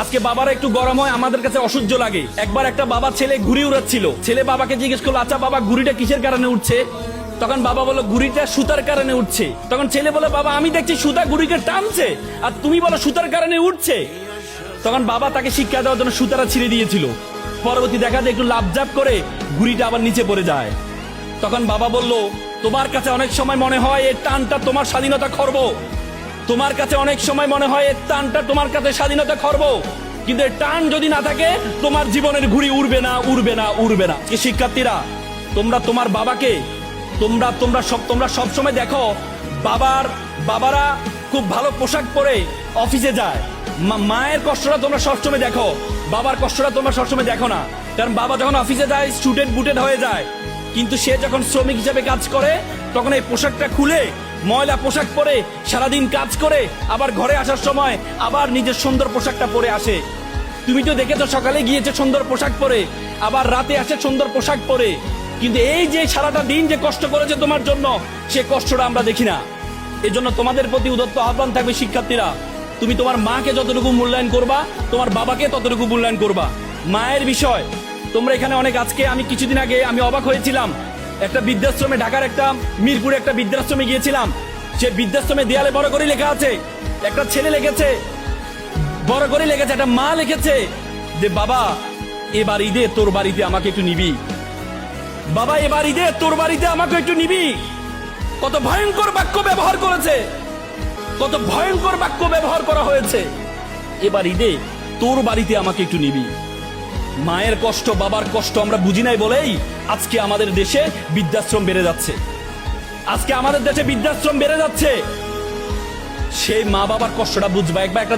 আজকে বাবারা একটু গরম হয়, আমাদের কাছে অসহ্য লাগে। একবার একটা বাবা ছেলে ঘুড়ি উড়াচ্ছিল, ছেলে বাবাকে জিজ্ঞেস করলো, আচ্ছা বাবা ঘুড়িটা কিসের কারণে উঠছে? তখন বাবা বললো, ঘুড়িটা সুতার কারণে উঠছে। তখন ছেলে বলে, বাবা আমি দেখছি সুতা ঘুড়িকে টানছে, আর তুমি বলো সুতার কারণে উঠছে। তখন বাবা তাকে শিক্ষা দেওয়ার জন্য সুতারা ছিঁড়ে দিয়েছিল। পরবর্তী দেখা যায় একটু লাফঝাপ করে ঘুড়িটা আবার নিচে পড়ে যায়। তখন বাবা বলল, তোমার কাছে অনেক সময় মনে হয় এই টানটা তোমার স্বাধীনতা খর্ব, তোমার কাছে অনেক সময় মনে হয় এই টানটা তোমার কাছে স্বাধীনতা খর্ব, কিন্তু এই টান যদি না থাকে তোমার জীবনের ঘুড়ি উড়বে না, উড়বে না, উড়বে না। কি শিক্ষার্থীরা, তোমরা তোমার বাবাকে তোমরা সব সময় দেখো বাবারা খুব ভালো পোশাক পরে অফিসে যায়। মায়ের কষ্টটা তোমরা সবসময় দেখো, বাবার কষ্টটা তোমরা সবসময় দেখো না। কারণ বাবা যখন অফিসে যায় স্টুডেন্ট বুটেড হয়ে যায়, কিন্তু সে যখন শ্রমিক হিসেবে কাজ করে তখন এই পোশাকটা খুলে ময়লা পোশাক পরে সারাদিন কাজ করে আবার ঘরে আসার সময় আবার নিজের সুন্দর পোশাকটা পরে আসে। তুমি তো দেখেছো, সকালে গিয়েছে সুন্দর পোশাক পরে, আবার রাতে আসে সুন্দর পোশাক পরে, কিন্তু এই যে সারাটা দিন যে কষ্ট করেছে তোমার জন্য, সে কষ্টটা আমরা দেখি না। এজন্য তোমাদের প্রতি উদাত্ত আহ্বান থাকবে শিক্ষার্থীরা, তুমি তোমার মাকে যতটুকু মূল্যায়ন করবা, তোমার বাবাকে ততটুকু মূল্যায়ন করবা। মায়ের বিষয় তোমরা এখানে অনেক, আজকে আমি কিছুদিন আগে আমি অবাক হয়েছিলাম, একটা বৃদ্ধাশ্রমে, ঢাকার একটা মিরপুরে একটা বৃদ্ধাশ্রমে গিয়েছিলাম। সে বৃদ্ধাশ্রমে দেয়ালে বড় করে লেখা আছে, একটা ছেলে লিখেছে, বড় করে লিখেছে, একটা মা লিখেছে যে বাবা এবার ঈদে তোর বাড়িতে আমাকে একটু নিবি, বাবা এবার ঈদে তোর বাড়িতে আমাকে একটু নিবি। কত ভয়ঙ্কর বাক্য ব্যবহার করেছে, কত ভয়ঙ্কর বাক্য ব্যবহার করা হয়েছে। এবার ঈদে তোর বাড়িতে আমাকে একটু নিবি। মায়ের কষ্ট, বাবার কষ্ট আমরা বুঝি নাই বলেই আজকে আমাদের দেশে বৃদ্ধাশ্রম বেড়ে যাচ্ছে। আজকে আমাদের দেশে বৃদ্ধাশ্রম বেড়ে যাচ্ছে। সেই মা বাবার কষ্টটা বুঝবা। একবার একটা